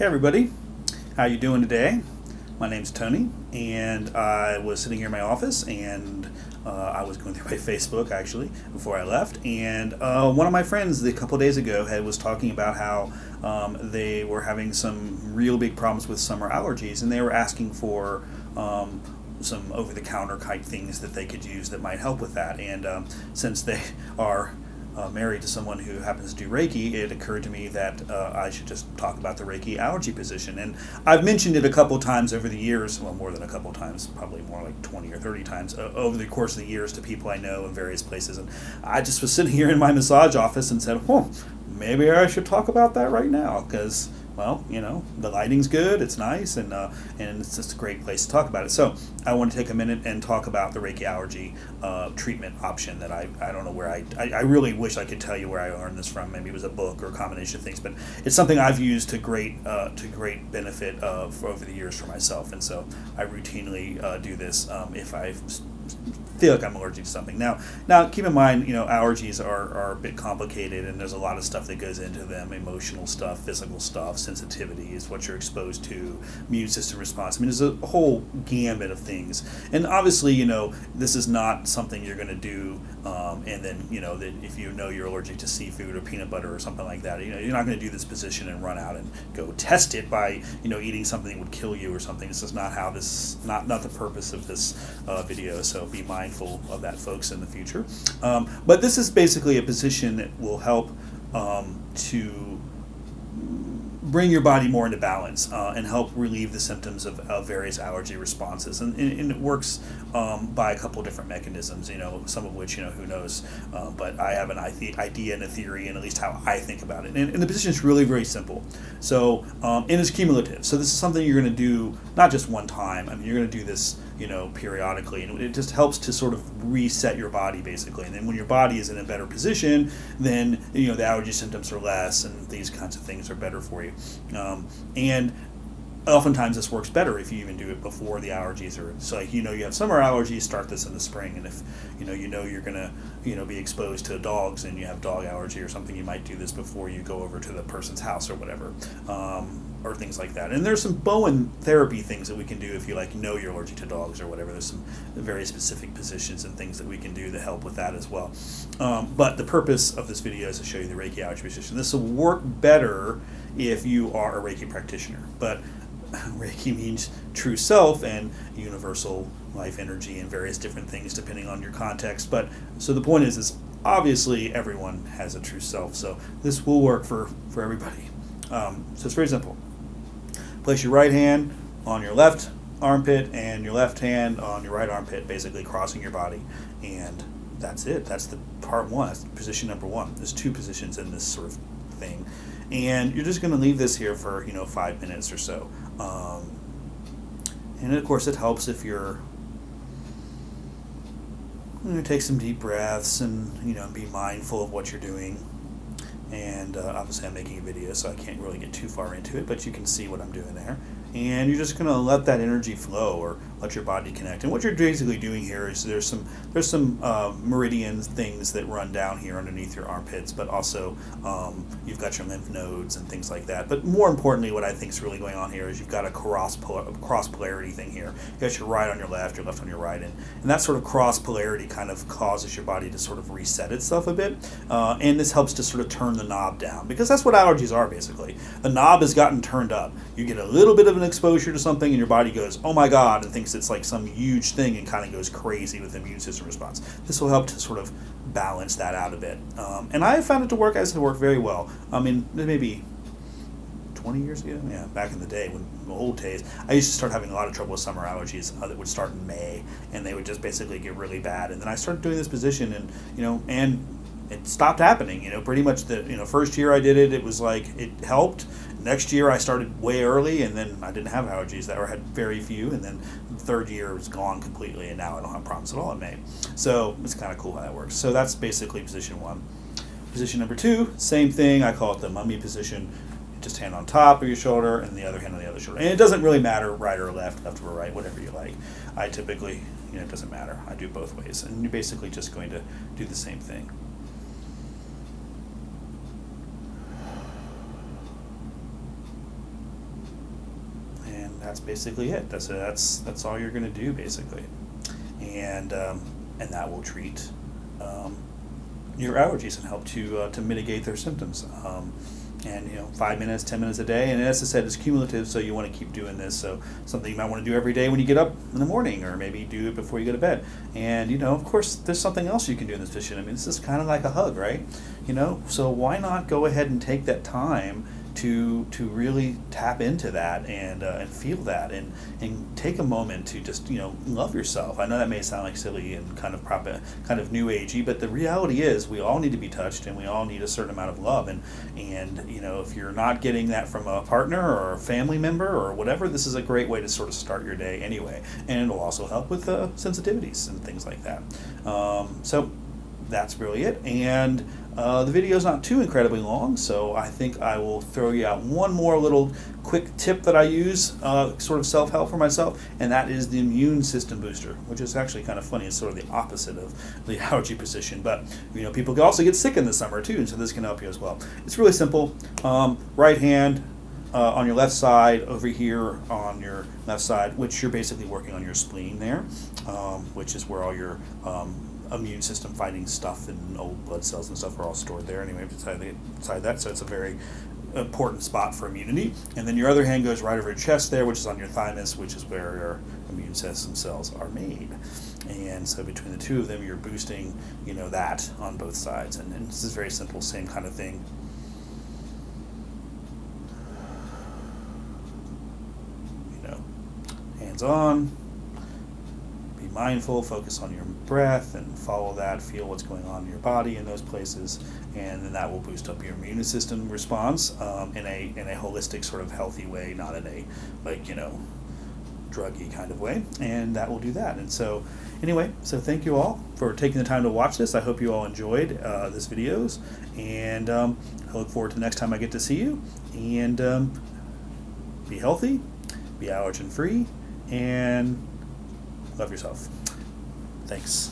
Hey everybody, how you doing today? My name's Tony, and I was sitting here in my office, and I was going through my Facebook actually before I left, and one of my friends a couple of days ago was talking about how they were having some real big problems with summer allergies, and they were asking for some over-the-counter type things that they could use that might help with that. And since they are married to someone who happens to do Reiki, it occurred to me that I should just talk about the Reiki allergy position. And I've mentioned it a couple times over the years, well, more than a couple times, probably more like 20 or 30 times over the course of the years to people I know in various places. And I just was sitting here in my massage office and said, maybe I should talk about that right now, because well, the lighting's good, it's nice, and it's just a great place to talk about it. So I want to take a minute and talk about the Reiki allergy treatment option that I don't know where I really wish I could tell you where I learned this from. Maybe it was a book or a combination of things, but it's something I've used to great benefit for over the years for myself, and so I routinely do this if I feel like I'm allergic to something. Now, keep in mind, allergies are a bit complicated, and there's a lot of stuff that goes into them: emotional stuff, physical stuff, sensitivity is what you're exposed to, immune system response. I mean, there's a whole gambit of things, and obviously, this is not something you're going to do, and then that if you're allergic to seafood or peanut butter or something like that, you're not going to do this position and run out and go test it by eating something that would kill you or something. This is not not the purpose of this video. So be mindful of that, folks, in the future. But this is basically a position that will help to bring your body more into balance and help relieve the symptoms of various allergy responses. And it works by a couple different mechanisms, some of which, who knows. But I have an idea and a theory, and at least how I think about it. And the position is really very simple. So, and it's cumulative. So this is something you're going to do not just one time. I mean, you're going to do this periodically, and it just helps to sort of reset your body, basically. And then when your body is in a better position, then the allergy symptoms are less, and these kinds of things are better for you. And oftentimes this works better if you even do it before the allergies are. So you have summer allergies, start this in the spring, and if you're gonna be exposed to dogs and you have dog allergy or something, you might do this before you go over to the person's house or whatever. Or things like that. And there's some Bowen therapy things that we can do if you're allergic to dogs or whatever. There's some very specific positions and things that we can do to help with that as well. But the purpose of this video is to show you the Reiki allergy position. This will work better if you are a Reiki practitioner. But Reiki means true self and universal life energy and various different things depending on your context. But so the point is obviously everyone has a true self. So this will work for everybody. So it's very simple. Place your right hand on your left armpit and your left hand on your right armpit, basically crossing your body. And that's it. That's the part one. That's position number one. There's two positions in this sort of thing. And you're just going to leave this here for, 5 minutes or so. And of course it helps if you're take some deep breaths and, be mindful of what you're doing. And obviously I'm making a video, so I can't really get too far into it, but you can see what I'm doing there. And you're just going to let that energy flow, or let your body connect. And what you're basically doing here is there's some meridian things that run down here underneath your armpits, but also you've got your lymph nodes and things like that. But more importantly, what I think is really going on here is you've got a cross polarity thing here. You got your right on your left on your right, and that sort of cross polarity kind of causes your body to sort of reset itself a bit. And this helps to sort of turn the knob down, because that's what allergies are basically. The knob has gotten turned up. You get a little bit of an exposure to something and your body goes, oh my god, and thinks it's like some huge thing and kind of goes crazy with the immune system response. This will help to sort of balance that out a bit. And I have found it to work very well. I mean, maybe 20 years ago, back in the day, when the old days, I used to start having a lot of trouble with summer allergies that would start in May, and they would just basically get really bad. And then I started doing this position, and and it stopped happening. Pretty much the first year I did it, it was like it helped. Next year I started way early, and then I didn't have allergies, or had very few, and then the third year it was gone completely, and now I don't have problems at all in May. So it's kind of cool how that works. So that's basically position one. Position number two, same thing. I call it the mummy position. Just hand on top of your shoulder and the other hand on the other shoulder. And it doesn't really matter right or left or right, whatever you like. I typically, it doesn't matter. I do both ways. And you're basically just going to do the same thing. that's basically it. That's all you're going to do basically, and that will treat your allergies and help to mitigate their symptoms. And 5 minutes, 10 minutes a day, and as I said, it's cumulative, so you want to keep doing this. So something you might want to do every day when you get up in the morning, or maybe do it before you go to bed. And of course, there's something else you can do in this position. I mean, this is kind of like a hug, right? So why not go ahead and take that time to really tap into that and feel that and take a moment to just love yourself. I know that may sound like silly and kind of new agey, but the reality is we all need to be touched and we all need a certain amount of love. And if you're not getting that from a partner or a family member or whatever, this is a great way to sort of start your day anyway. And it'll also help with sensitivities and things like that. So that's really it. And the video is not too incredibly long, so I think I will throw you out one more little quick tip that I use, sort of self-help for myself, and that is the immune system booster, which is actually kind of funny. It's sort of the opposite of the allergy position, but people can also get sick in the summer too, so this can help you as well. It's really simple. Right hand on your left side, over here on your left side, which you're basically working on your spleen there, which is where all your immune system fighting stuff and old blood cells and stuff are all stored there anyway beside that, so it's a very important spot for immunity. And then your other hand goes right over your chest there, which is on your thymus, which is where your immune system cells are made. And so between the two of them, you're boosting that on both sides, and this is very simple, same kind of thing. Hands on, be mindful, focus on your breath and follow that, feel what's going on in your body in those places, and then that will boost up your immune system response in a holistic sort of healthy way, not in a druggy kind of way, and that will do that. And so anyway, so thank you all for taking the time to watch this. I hope you all enjoyed this videos, and I look forward to the next time I get to see you. And be healthy, be allergen free, and love yourself. Thanks.